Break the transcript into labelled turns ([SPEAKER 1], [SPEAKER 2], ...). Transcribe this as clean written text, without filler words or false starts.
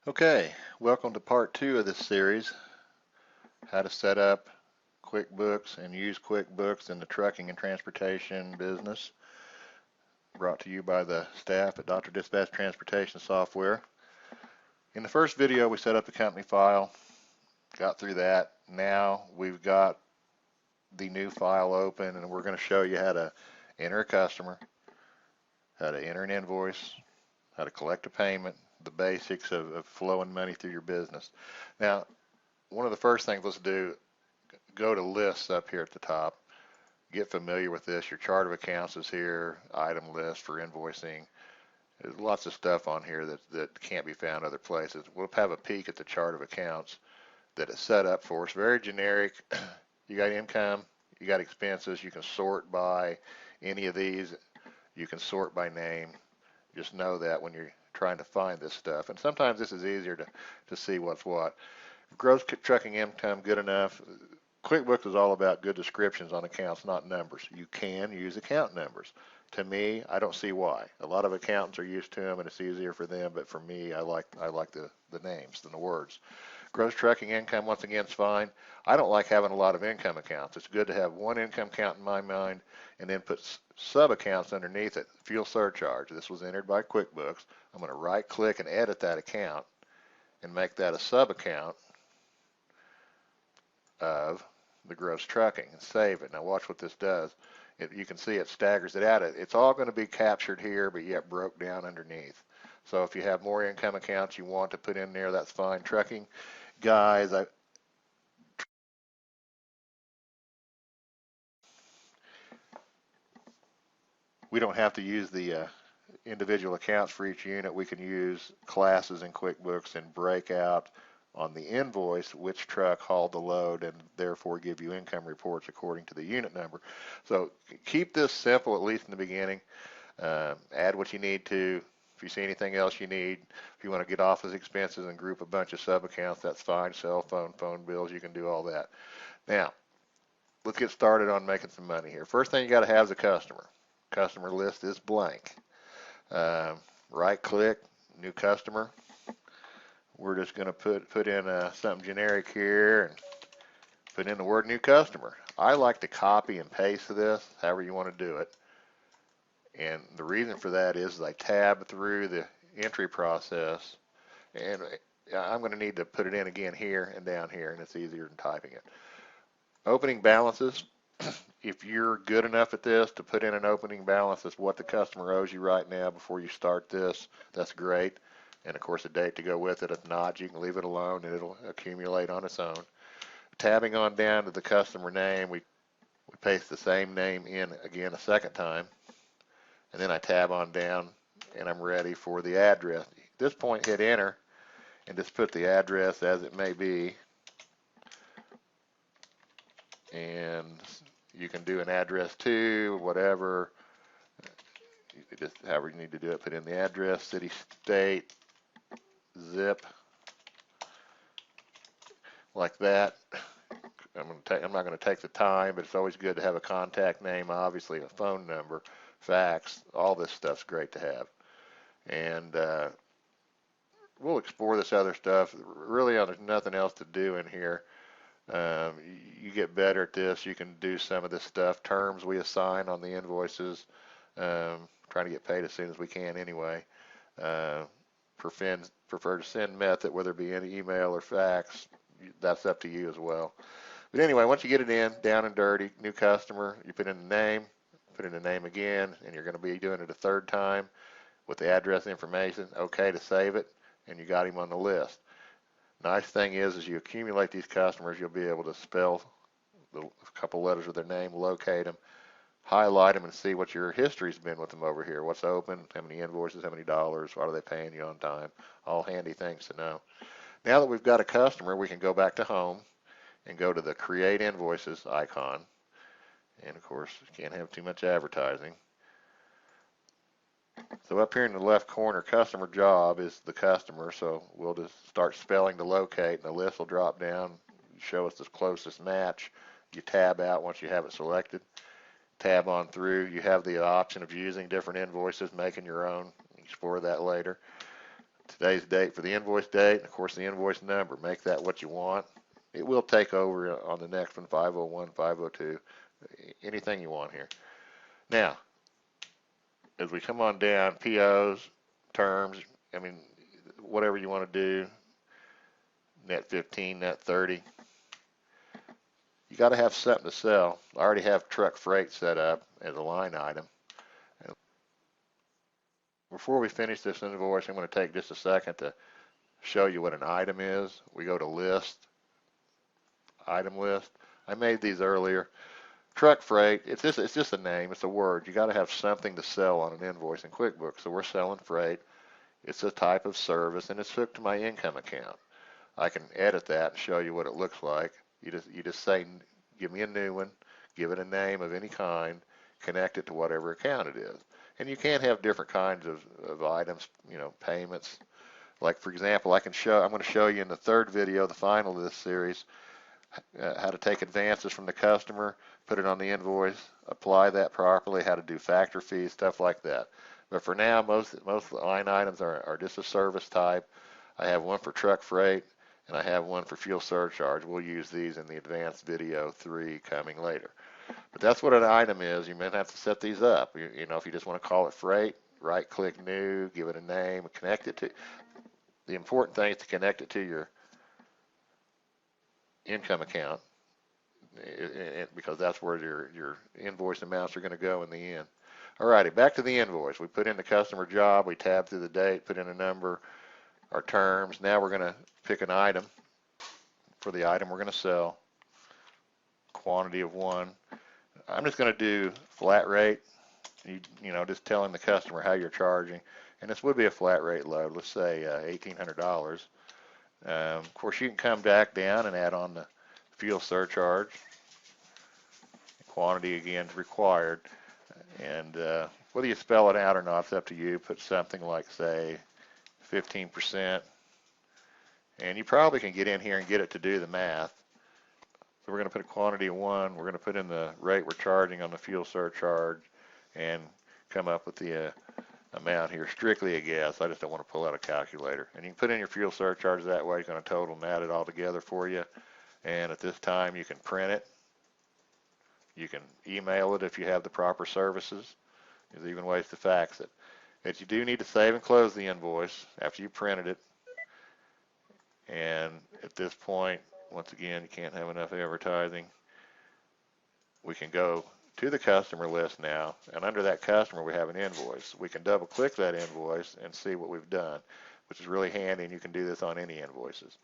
[SPEAKER 1] Okay, welcome to part two of this series, how to set up QuickBooks and use QuickBooks in the trucking and transportation business, brought to you by the staff at Dr. Dispatch Transportation Software. In the first video, we set up the company file, got through that. Now we've got the new file open, and we're going to show you how to enter a customer, how to enter an invoice, how to collect a payment, the basics of flowing money through your business. Now, one of the first things let's do, go to lists up here at the top. Get familiar with this. Your chart of accounts is here, item list for invoicing. There's lots of stuff on here that can't be found other places. We'll have a peek at the chart of accounts that it's set up for us. Very generic. You got income, you got expenses. You can sort by any of these. You can sort by name. Just know that when you're trying to find this stuff. And sometimes this is easier to see what's what. Gross trucking income, good enough. QuickBooks is all about good descriptions on accounts, not numbers. You can use account numbers. To me, I don't see why. A lot of accountants are used to them, and it's easier for them. But for me, I like the names than the words. Gross trucking income, once again, is fine. I don't like having a lot of income accounts. It's good to have one income account in my mind, and then put sub accounts underneath it. Fuel surcharge. This was entered by QuickBooks. I'm going to right-click and edit that account, and make that a sub account of the gross trucking, and save it. Now watch what this does. You can see it staggers it out. It's all going to be captured here, but yet broke down underneath. So if you have more income accounts you want to put in there, that's fine. Trucking guys, we don't have to use the individual accounts for each unit. We can use classes in QuickBooks and break out on the invoice which truck hauled the load, and therefore give you income reports according to the unit number. So keep this simple, at least in the beginning. Add what you need to. If you see anything else you need, if you want to get office expenses and group a bunch of sub accounts, that's fine. Cell phone, phone bills, you can do all that. Now, let's get started on making some money here. First thing you got to have is a customer. Customer list is blank. Right click, new customer. We're just going to put in something generic here and put in the word new customer. I like to copy and paste this, however you want to do it. And the reason for that is I tab through the entry process, and I'm going to need to put it in again here and down here, and it's easier than typing it. Opening balances. If you're good enough at this to put in an opening balance, that's what the customer owes you right now before you start this, that's great. And of course a date to go with it. If not, you can leave it alone and it'll accumulate on its own. Tabbing on down to the customer name, we paste the same name in again a second time. And then I tab on down and I'm ready for the address. At this point, hit enter and just put the address as it may be. And you can do an address to, whatever, just however you need to do it. Put in the address, city, state, zip, like that. I'm not going to take the time, but it's always good to have a contact name, obviously a phone number, fax. All this stuff's great to have. And we'll explore this other stuff. Really, there's nothing else to do in here. You get better at this. You can do some of this stuff. Terms we assign on the invoices. Trying to get paid as soon as we can anyway. Prefer to send method, whether it be any email or fax. That's up to you as well. But anyway, once you get it in, down and dirty, new customer, you put in the name, put in the name again, and you're going to be doing it a third time with the address information. Okay to save it, and you got him on the list. Nice thing is, as you accumulate these customers, you'll be able to spell a couple letters of their name, locate them, highlight them, and see what your history's been with them over here. What's open, how many invoices, how many dollars, what are they paying you on time. All handy things to know. Now that we've got a customer, we can go back to home and go to the Create Invoices icon. And of course, you can't have too much advertising. So up here in the left corner, customer job is the customer. So we'll just start spelling to locate, and the list will drop down, show us the closest match. You tab out once you have it selected. Tab on through. You have the option of using different invoices, making your own. Explore that later. today's date for the invoice date, and of course the invoice number. Make that what you want. It will take over on the next one, 501, 502, anything you want here. Now, as we come on down, POs, terms, I mean, whatever you want to do, net 15, net 30. You got to have something to sell. I already have truck freight set up as a line item. Before we finish this invoice, I'm going to take just a second to show you what an item is. We go to list, item list. I made these earlier. Truck freight, it's just a name, it's a word. You got to have something to sell on an invoice in QuickBooks. So we're selling freight. It's a type of service, and it's hooked to my income account. I can edit that and show you what it looks like. You just say, give me a new one, give it a name of any kind, connect it to whatever account it is. And you can have different kinds of items, you know, payments. Like for example, I'm going to show you in the third video, the final of this series, how to take advances from the customer, put it on the invoice, apply that properly, how to do factor fees, stuff like that. But for now, most line items are just a service type. I have one for truck freight, and I have one for fuel surcharge. We'll use these in the advanced video 3 coming later. But that's what an item is. You may have to set these up. You know, if you just want to call it freight, right-click new, give it a name, and connect it to. The important thing is to connect it to your income account, because that's where your invoice amounts are going to go in the end. Alrighty, back to the invoice. We put in the customer job, we tab through the date, put in a number, our terms. Now we're going to pick an item for the item we're going to sell, quantity of 1. I'm just going to do flat rate, you know, just telling the customer how you're charging. And this would be a flat rate load, let's say $1,800. Of course, you can come back down and add on the fuel surcharge. Quantity again is required. And whether you spell it out or not, it's up to you. Put something like, say, 15%. And you probably can get in here and get it to do the math. So we're going to put a quantity of 1. We're going to put in the rate we're charging on the fuel surcharge and come up with the amount here. Strictly a guess. I just don't want to pull out a calculator. And you can put in your fuel surcharge that way. It's going to total and add it all together for you. And at this time, you can print it. You can email it if you have the proper services. There's even ways to fax it. But you do need to save and close the invoice after you printed it. And at this point, once again, you can't have enough advertising. We can go to the customer list now, and under that customer we have an invoice. We can double click that invoice and see what we've done, which is really handy, and you can do this on any invoices.